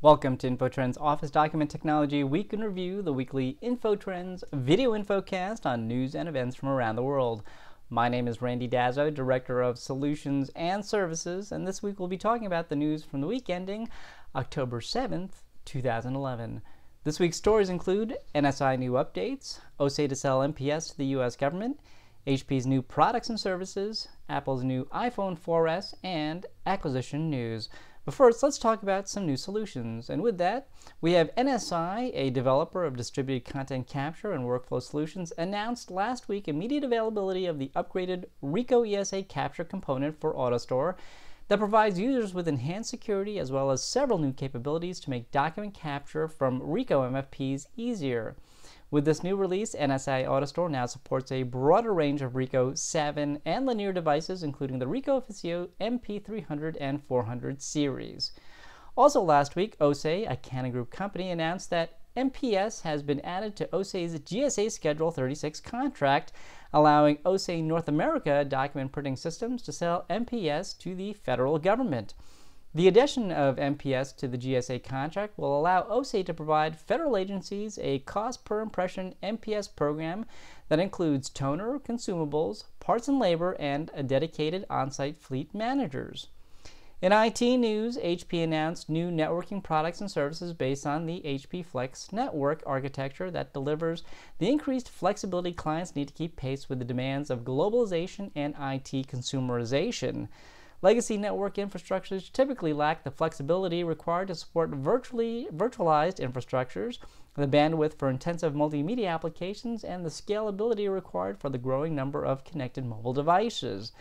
Welcome to InfoTrends Office Document Technology Week in Review, the weekly InfoTrends video infocast on news and events from around the world. My name is Randy Dazzo, Director of Solutions and Services, and this week we'll be talking about the news from the week ending October 7th, 2011. This week's stories include NSI New Updates, Oce Sells MPS to the U.S. government, HP's new products and services, Apple's new iPhone 4S, and acquisition news. But first, let's talk about some new solutions. And with that, we have NSI, a developer of distributed content capture and workflow solutions, announced last week immediate availability of the upgraded Rico ESA capture component for AutoStore that provides users with enhanced security as well as several new capabilities to make document capture from Rico MFPs easier. With this new release, NSI AutoStore now supports a broader range of Rico 7 and linear devices, including the Rico Officio MP300 and 400 series. Also last week, Oce, a Canon Group company, announced that MPS has been added to Oce's GSA Schedule 36 contract, allowing Oce North America document printing systems to sell MPS to the federal government. The addition of MPS to the GSA contract will allow Oce to provide federal agencies a cost-per-impression MPS program that includes toner, consumables, parts and labor, and a dedicated on-site fleet managers. In IT news, HP announced new networking products and services based on the HP Flex network architecture that delivers the increased flexibility clients need to keep pace with the demands of globalization and IT consumerization. Legacy network infrastructures typically lack the flexibility required to support virtualized infrastructures, the bandwidth for intensive multimedia applications, and the scalability required for the growing number of connected mobile devices.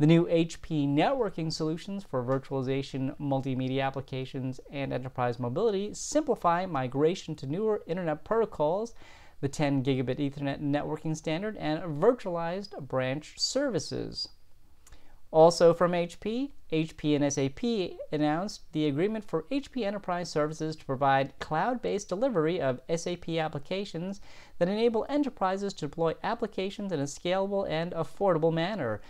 The new HP networking solutions for virtualization, multimedia applications, and enterprise mobility simplify migration to newer Internet protocols, the 10 gigabit Ethernet networking standard, and virtualized branch services. Also from HP and SAP announced the agreement for HP Enterprise Services to provide cloud-based delivery of SAP applications that enable enterprises to deploy applications in a scalable and affordable manner.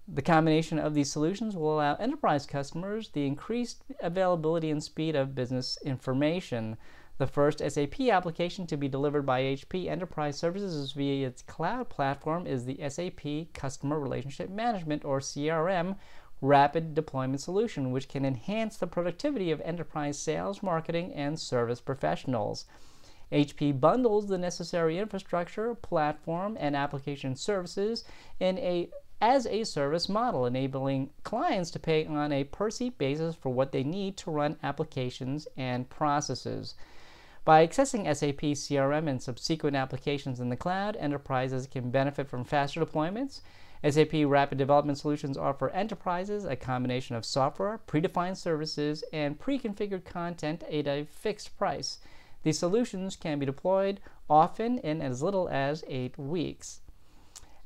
The combination of these solutions will allow enterprise customers the increased availability and speed of business information. The first SAP application to be delivered by HP Enterprise Services via its cloud platform is the SAP Customer Relationship Management, or CRM, rapid deployment solution, which can enhance the productivity of enterprise sales, marketing, and service professionals. HP bundles the necessary infrastructure, platform, and application services as a service model, enabling clients to pay on a per-seat basis for what they need to run applications and processes. By accessing SAP CRM and subsequent applications in the cloud, enterprises can benefit from faster deployments. SAP Rapid Development Solutions offer enterprises a combination of software, predefined services, and pre-configured content at a fixed price. These solutions can be deployed often in as little as 8 weeks.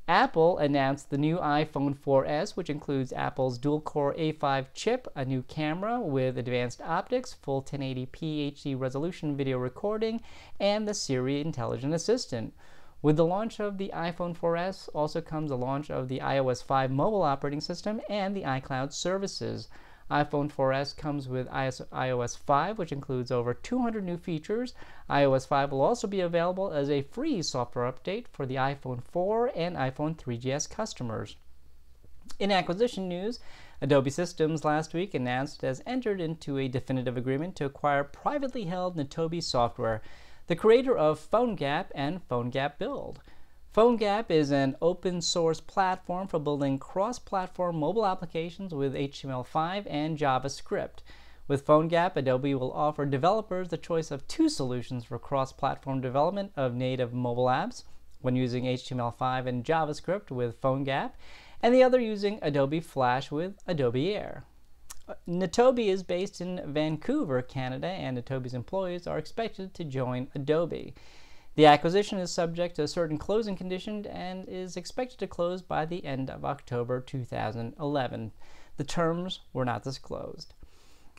Apple announced the new iPhone 4S, which includes Apple's dual-core A5 chip, a new camera with advanced optics, full 1080p HD resolution video recording, and the Siri Intelligent Assistant. With the launch of the iPhone 4S also comes the launch of the iOS 5 mobile operating system and the iCloud services. iPhone 4S comes with iOS 5, which includes over 200 new features. iOS 5 will also be available as a free software update for the iPhone 4 and iPhone 3GS customers. In acquisition news, Adobe Systems last week announced it has entered into a definitive agreement to acquire privately held Nitobi Software, the creator of PhoneGap and PhoneGap Build. PhoneGap is an open-source platform for building cross-platform mobile applications with HTML5 and JavaScript. With PhoneGap, Adobe will offer developers the choice of 2 solutions for cross-platform development of native mobile apps, one using HTML5 and JavaScript with PhoneGap, and the other using Adobe Flash with Adobe Air. Nitobi is based in Vancouver, Canada, and Nitobi's employees are expected to join Adobe. The acquisition is subject to certain closing conditions and is expected to close by the end of October 2011. The terms were not disclosed.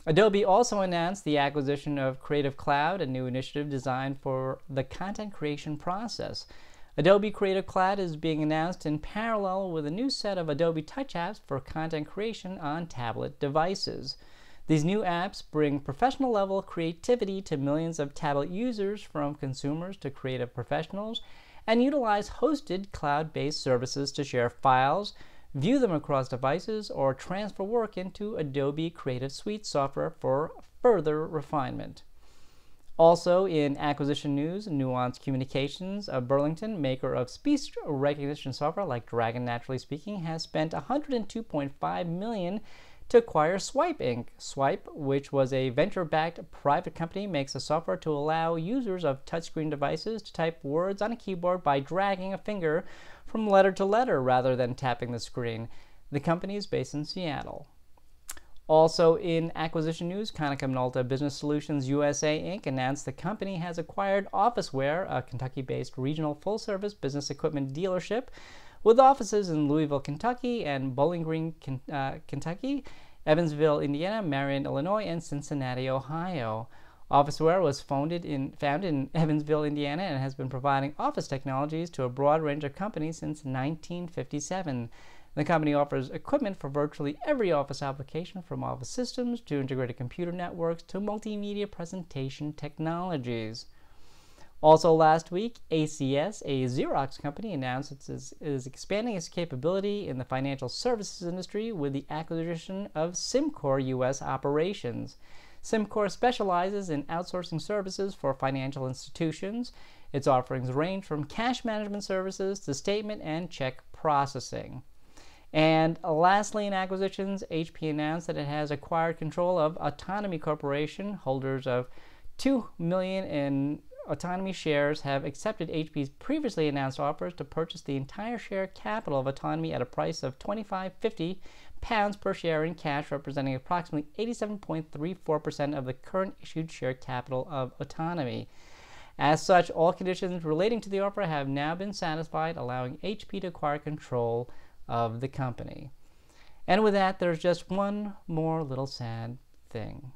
Adobe also announced the acquisition of Creative Cloud, a new initiative designed for the content creation process. Adobe Creative Cloud is being announced in parallel with a new set of Adobe Touch apps for content creation on tablet devices. These new apps bring professional-level creativity to millions of tablet users, from consumers to creative professionals, and utilize hosted cloud-based services to share files, view them across devices, or transfer work into Adobe Creative Suite software for further refinement. Also, in acquisition news, Nuance Communications of Burlington, maker of speech recognition software like Dragon Naturally Speaking, has spent $102.5 million to acquire Swipe Inc. Swipe, which was a venture-backed private company, makes a software to allow users of touchscreen devices to type words on a keyboard by dragging a finger from letter to letter rather than tapping the screen. The company is based in Seattle. Also in acquisition news, Konica Minolta Business Solutions USA Inc. announced the company has acquired Officeware, a Kentucky-based regional full-service business equipment dealership with offices in Louisville, Kentucky, and Bowling Green, Kentucky, Evansville, Indiana, Marion, Illinois, and Cincinnati, Ohio. Officeware was founded in Evansville, Indiana, and has been providing office technologies to a broad range of companies since 1957. The company offers equipment for virtually every office application, from office systems to integrated computer networks to multimedia presentation technologies. Also last week, ACS, a Xerox company, announced it is expanding its capability in the financial services industry with the acquisition of SimCore U.S. operations. SimCore specializes in outsourcing services for financial institutions. Its offerings range from cash management services to statement and check processing. And lastly, in acquisitions, HP announced that it has acquired control of Autonomy Corporation. Holders of 2 million in Autonomy shares have accepted HP's previously announced offers to purchase the entire share capital of Autonomy at a price of £25.50 per share in cash, representing approximately 87.34% of the current issued share capital of Autonomy. As such, all conditions relating to the offer have now been satisfied, allowing HP to acquire control of the company. And with that, there's just one more little sad thing.